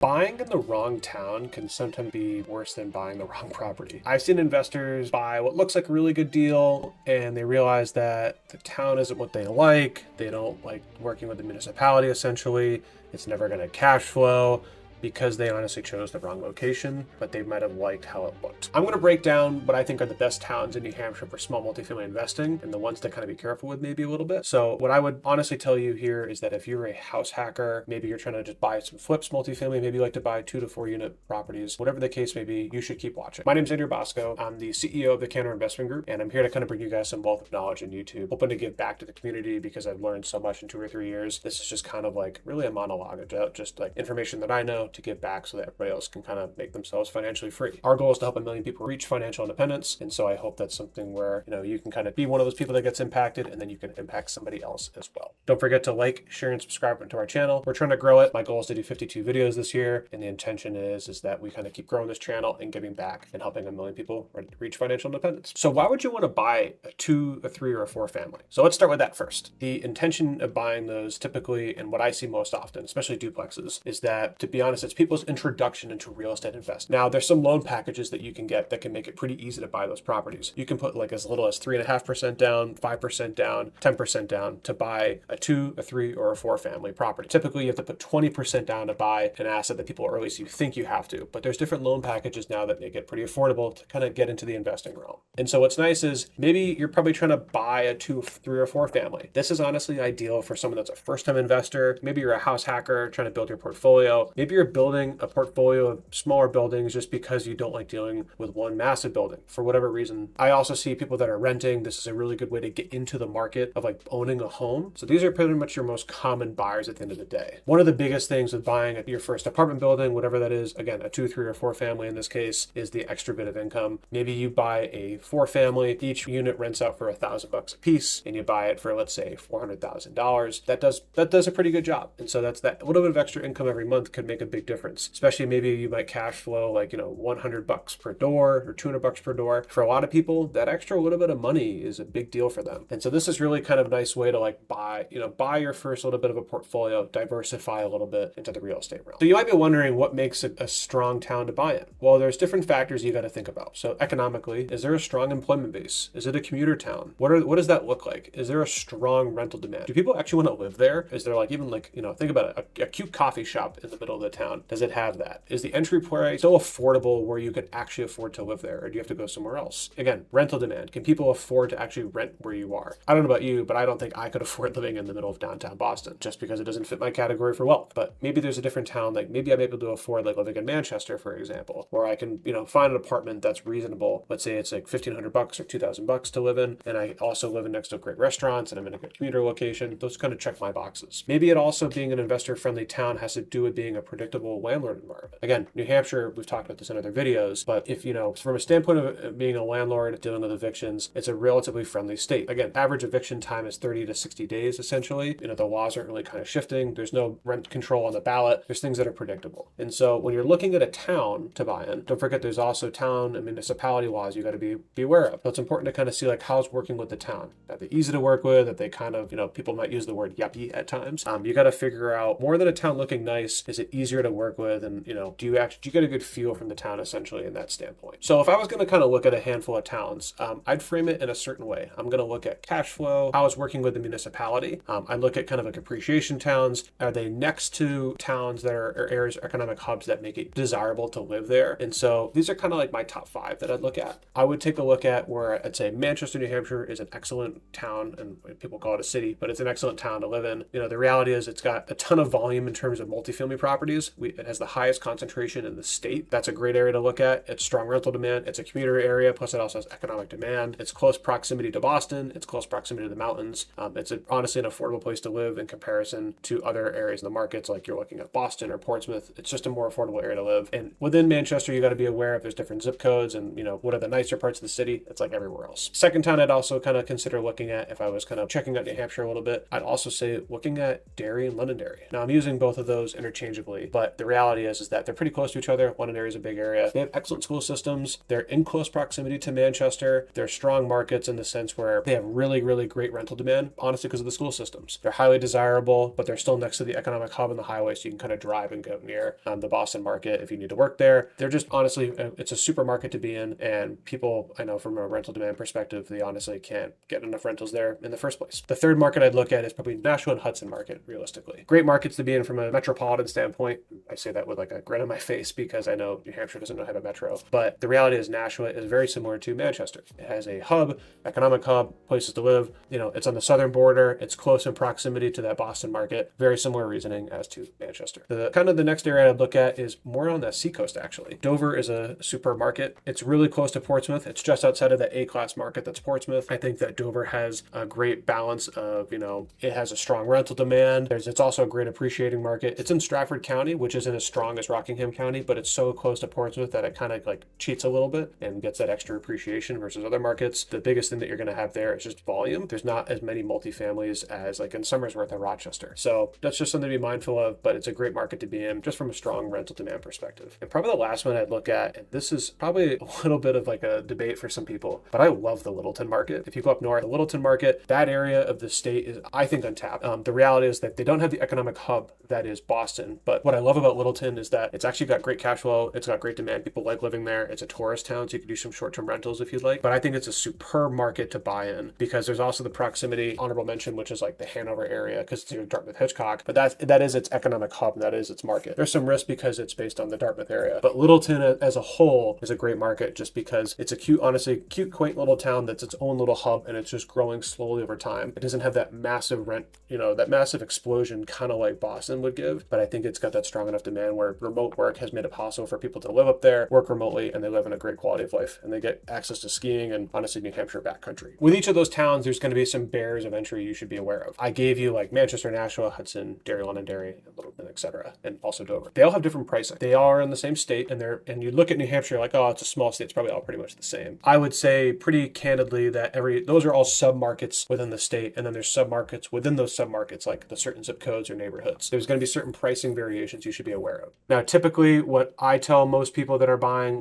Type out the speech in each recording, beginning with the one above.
Buying in the wrong town can sometimes be worse than buying the wrong property. I've seen investors buy what looks like a really good deal and they realize that the town isn't what they like. They don't like working with the municipality essentially. It's never going to cash flow because they honestly chose the wrong location, but they might have liked how it looked. I'm going to break down what I think are the best towns in New Hampshire for small multifamily investing and the ones to kind of be careful with maybe a little bit. So what I would honestly tell you here is that if you're a house hacker, maybe you're trying to just buy some flips multifamily, maybe you like to buy 2 to 4 unit properties, whatever the case may be, you should keep watching. My name is Andrew Bosco. I'm the CEO of the Candor Investment Group, and I'm here to kind of bring you guys some wealth of knowledge on YouTube, hoping to give back to the community because I've learned so much in 2 or 3 years. This is just kind of like really a monologue about just like information that I know to give back so that everybody else can kind of make themselves financially free. Our goal is to help 1 million people reach financial independence. And so I hope that's something where, you can kind of be one of those people that gets impacted and then you can impact somebody else as well. Don't forget to like, share, and subscribe to our channel. We're trying to grow it. My goal is to do 52 videos this year. And the intention is that we kind of keep growing this channel and giving back and helping 1 million people reach financial independence. So why would you want to buy a 2, a 3, or a 4 family? So let's start with that first. The intention of buying those typically, and what I see most often, especially duplexes, is that, to be honest, it's people's introduction into real estate investing. Now, there's some loan packages that you can get that can make it pretty easy to buy those properties. You can put like as little as 3.5% down, 5% down, 10% down to buy a 2, a 3, or a 4 family property. Typically, you have to put 20% down to buy an asset that people, or at least you think you have to. But there's different loan packages now that make it pretty affordable to kind of get into the investing realm. And so what's nice is maybe you're probably trying to buy a 2, 3, or 4 family. This is honestly ideal for someone that's a first-time investor. Maybe you're a house hacker trying to build your portfolio. Maybe you're building a portfolio of smaller buildings just because you don't like dealing with one massive building for whatever reason. I also see people that are renting. This is a really good way to get into the market of like owning a home. So these are pretty much your most common buyers at the end of the day. One of the biggest things with buying your first apartment building, whatever that is, again, a 2, 3, or 4 family in this case, is the extra bit of income. Maybe you buy a 4 family, each unit rents out for $1,000 a piece, and you buy it for, let's say, $400,000. That does a pretty good job. And so that's that little bit of extra income every month could make a big difference, especially maybe you might cash flow like, $100 per door or $200 per door. For a lot of people, that extra little bit of money is a big deal for them. And so this is really kind of a nice way to like buy your first little bit of a portfolio, diversify a little bit into the real estate realm. So you might be wondering what makes it a strong town to buy in. Well, there's different factors you got to think about. So economically, is there a strong employment base? Is it a commuter town? What does that look like? Is there a strong rental demand? Do people actually want to live there? Is there like even like, think about it, a cute coffee shop in the middle of the town. Does it have that? Is the entry price still affordable where you could actually afford to live there, or do you have to go somewhere else? Again, rental demand. Can people afford to actually rent where you are? I don't know about you, but I don't think I could afford living in the middle of downtown Boston just because it doesn't fit my category for wealth. But maybe there's a different town, like maybe I'm able to afford like living in Manchester, for example, where I can, find an apartment that's reasonable. Let's say it's like $1,500 or $2,000 to live in, and I also live next to great restaurants and I'm in a good commuter location. Those kind of check my boxes. Maybe it also being an investor-friendly town has to do with being a predictable landlord environment. Again, New Hampshire, we've talked about this in other videos, but if, from a standpoint of being a landlord dealing with evictions, it's a relatively friendly state. Again, average eviction time is 30 to 60 days, essentially. The laws aren't really kind of shifting. There's no rent control on the ballot. There's things that are predictable. And so when you're looking at a town to buy in, don't forget there's also town and municipality laws you got to be aware of. So it's important to kind of see like how's working with the town. Are they easy to work with? That they kind of, people might use the word yuppie at times. You got to figure out more than a town looking nice, is it easier to work with? And, do you get a good feel from the town essentially in that standpoint? So if I was going to kind of look at a handful of towns, I'd frame it in a certain way. I'm going to look at cash flow, how it's working with the municipality. I look at kind of like appreciation towns. Are they next to towns that are areas, economic hubs that make it desirable to live there? And so these are kind of like my top 5 that I'd look at. I would take a look at where I'd say Manchester, New Hampshire is an excellent town, and people call it a city, but it's an excellent town to live in. The reality is it's got a ton of volume in terms of multifamily properties. It has the highest concentration in the state. That's a great area to look at. It's strong rental demand. It's a commuter area, plus it also has economic demand. It's close proximity to Boston. It's close proximity to the mountains. It's honestly an affordable place to live in comparison to other areas in the markets, like you're looking at Boston or Portsmouth. It's just a more affordable area to live. And within Manchester, you got to be aware of there's different zip codes and, what are the nicer parts of the city. It's like everywhere else. Second town I'd also kind of consider looking at, if I was kind of checking out New Hampshire a little bit, I'd also say looking at Derry and Londonderry. Now I'm using both of those interchangeably, but but the reality is that they're pretty close to each other. Londonderry is a big area. They have excellent school systems. They're in close proximity to Manchester. They're strong markets in the sense where they have really, really great rental demand, honestly, because of the school systems. They're highly desirable, but they're still next to the economic hub and the highway, so you can kind of drive and go near the Boston market if you need to work there. They're just honestly, it's a super market to be in, and people, I know from a rental demand perspective, they honestly can't get enough rentals there in the first place. The third market I'd look at is probably Nashua and Hudson market, realistically. Great markets to be in from a metropolitan standpoint. I say that with like a grin on my face because I know New Hampshire doesn't know how to metro, but the reality is Nashua is very similar to Manchester. It has a hub, economic hub, places to live. It's on the southern border. It's close in proximity to that Boston market. Very similar reasoning as to Manchester. The next area I'd look at is more on the seacoast, actually. Dover is a super market. It's really close to Portsmouth. It's just outside of the A-class market that's Portsmouth. I think that Dover has a great balance of, it has a strong rental demand. It's also a great appreciating market. It's in Stratford County, which isn't as strong as Rockingham County, but it's so close to Portsmouth that it kind of like cheats a little bit and gets that extra appreciation versus other markets. The biggest thing that you're going to have there is just volume. There's not as many multifamilies as like in Somersworth or Rochester. So that's just something to be mindful of, but it's a great market to be in just from a strong rental demand perspective. And probably the last one I'd look at, and this is probably a little bit of like a debate for some people, but I love the Littleton market. If you go up north, the Littleton market, that area of the state is, I think, untapped. The reality is that they don't have the economic hub that is Boston, but what I love about Littleton is that it's actually got great cash flow. It's got great demand. People like living there. It's a tourist town, so you can do some short-term rentals if you'd like. But I think it's a superb market to buy in because there's also the proximity, honorable mention, which is like the Hanover area because it's near Dartmouth Hitchcock, but that is its economic hub. And that is its market. There's some risk because it's based on the Dartmouth area, but Littleton as a whole is a great market just because it's a cute, quaint little town that's its own little hub, and it's just growing slowly over time. It doesn't have that massive rent, that massive explosion kind of like Boston would give, but I think it's got that strong enough demand where remote work has made it possible for people to live up there, work remotely, and they live in a great quality of life, and they get access to skiing and honestly New Hampshire backcountry. With each of those towns, there's going to be some barriers of entry you should be aware of. I gave you like Manchester, Nashua, Hudson, Derry, Londonderry, Littleton, etc., and also Dover. They all have different pricing. They all are in the same state, and you look at New Hampshire like, oh, it's a small state. It's probably all pretty much the same. I would say pretty candidly that those are all submarkets within the state, and then there's submarkets within those submarkets, like the certain zip codes or neighborhoods. There's going to be certain pricing variations you should be aware of. Now, typically, what I tell most people that are buying,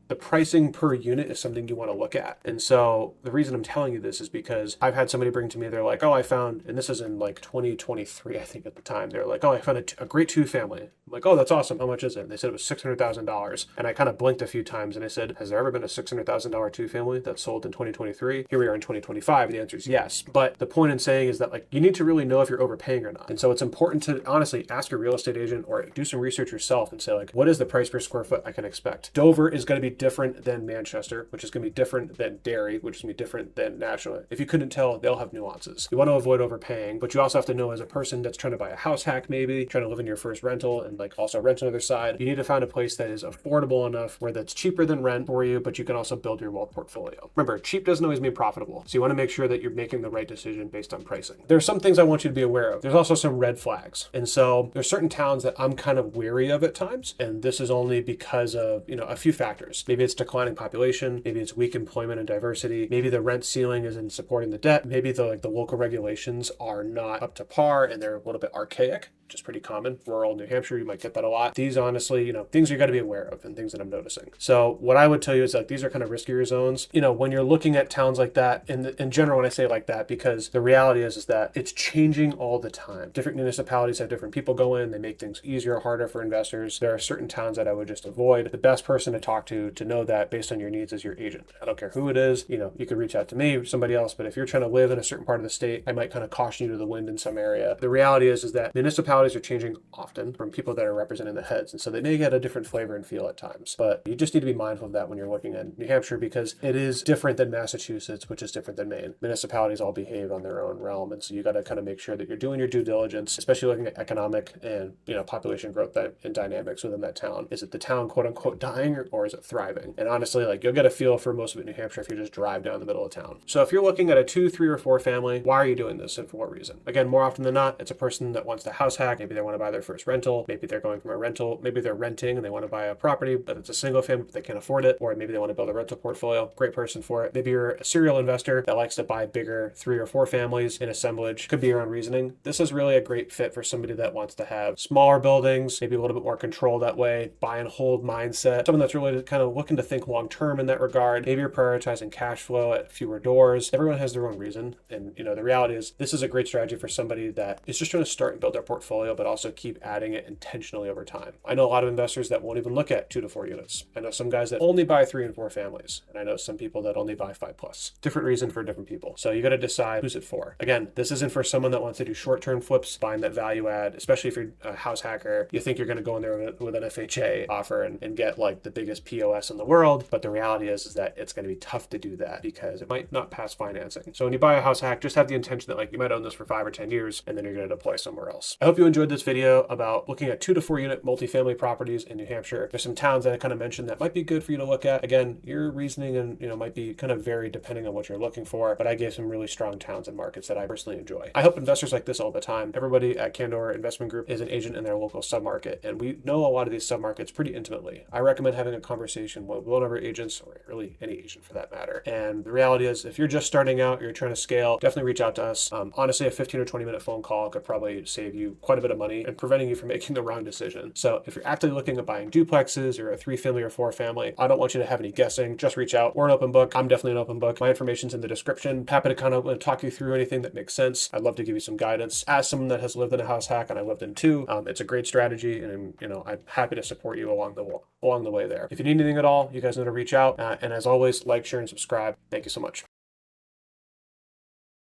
the pricing per unit is something you want to look at. And so the reason I'm telling you this is because I've had somebody bring to me, they're like, oh, I found, and this is in like 2023, I think at the time, they're like, oh, I found a great two-family. I'm like, oh, that's awesome. How much is it? And they said it was $600,000. And I kind of blinked a few times and I said, has there ever been a $600,000 two-family that's sold in 2023? Here we are in 2025. And the answer is yes. But the point in saying is that you need to really know if you're overpaying or not. And so it's important to honestly ask your real estate agent or do some research yourself and say what is the price per square foot I can expect? Dover is going to be different than Manchester, which is going to be different than Derry, which is going to be different than Nashua. If you couldn't tell, they'll have nuances. You want to avoid overpaying, but you also have to know as a person that's trying to buy a house hack, maybe trying to live in your first rental and also rent another side, you need to find a place that is affordable enough where that's cheaper than rent for you, but you can also build your wealth portfolio. Remember, cheap doesn't always mean profitable. So you want to make sure that you're making the right decision based on pricing. There are some things I want you to be aware of. There's also some red flags. And so there's certain towns that I'm kind of weary of at times. And this is only because of, a few factors. Maybe it's declining population. Maybe it's weak employment and diversity. Maybe the rent ceiling isn't supporting the debt. Maybe the local regulations are not up to par and they're a little bit archaic, which is pretty common. Rural New Hampshire, you might get that a lot. These honestly, things you got to be aware of and things that I'm noticing. So what I would tell you is these are kind of riskier zones. When you're looking at towns like that, in general, when I say like that, because the reality is that it's changing all the time. Different municipalities have different people go in. They make things easier or harder for investors. There are certain towns that I would just avoid. The best person to talk to know that based on your needs is your agent. I don't care who it is. You could reach out to me or somebody else, but if you're trying to live in a certain part of the state, I might kind of caution you to the wind in some area. The reality is that municipalities are changing often from people that are representing the heads. And so they may get a different flavor and feel at times, but you just need to be mindful of that when you're looking at New Hampshire because it is different than Massachusetts, which is different than Maine. Municipalities all behave on their own realm. And so you got to kind of make sure that you're doing your due diligence, especially looking at economic and, population growth and dynamics within that town. Is it the town, quote unquote, dying or is it thriving? And honestly, you'll get a feel for most of it in New Hampshire if you just drive down the middle of town. So if you're looking at a 2, 3, or 4 family, why are you doing this and for what reason? Again, more often than not, it's a person that wants to house hack hack. Maybe they want to buy their first rental. Maybe they're going from a rental. Maybe they're renting and they want to buy a property, but it's a single family, but they can't afford it. Or maybe they want to build a rental portfolio. Great person for it. Maybe you're a serial investor that likes to buy bigger 3 or 4 families in assemblage. Could be your own reasoning. This is really a great fit for somebody that wants to have smaller buildings, maybe a little bit more control that way, buy and hold mindset. Someone that's really kind of looking to think long term in that regard. Maybe you're prioritizing cash flow at fewer doors. Everyone has their own reason. And the reality is this is a great strategy for somebody that is just trying to start and build their portfolio, but also keep adding it intentionally over time. I know a lot of investors that won't even look at 2 to 4 units. I know some guys that only buy 3 and 4 families. And I know some people that only buy 5+. Different reason for different people. So you got to decide who's it for. Again, this isn't for someone that wants to do short-term flips, buying that value add, especially if you're a house hacker. You think you're going to go in there with an FHA offer and get like the biggest POS in the world. But the reality is that it's going to be tough to do that because it might not pass financing. So when you buy a house hack, just have the intention that like you might own this for 5 or 10 years and then you're going to deploy somewhere else. I hope you enjoyed this video about looking at 2 to 4 unit multifamily properties in New Hampshire. There's some towns that I kind of mentioned that might be good for you to look at. Again, your reasoning and might be kind of varied depending on what you're looking for, but I gave some really strong towns and markets that I personally enjoy. I help investors like this all the time. Everybody at Candor Investment Group is an agent in their local submarket, and we know a lot of these submarkets pretty intimately. I recommend having a conversation with one of our agents, or really any agent for that matter. And the reality is, if you're just starting out, you're trying to scale, definitely reach out to us. Honestly, a 15 or 20 minute phone call could probably save you quite a bit of money and preventing you from making the wrong decision. So if you're actively looking at buying duplexes or a 3-family or 4-family, I don't want you to have any guessing. Just reach out. We're an open book. I'm definitely an open book. My information's in the description. Happy to kind of talk you through anything that makes sense. I'd love to give you some guidance. As someone that has lived in a house hack, and I lived in 2, it's a great strategy, and I'm happy to support you along the way there. If you need anything at all, you guys know to reach out. And as always, like, share, and subscribe. Thank you so much.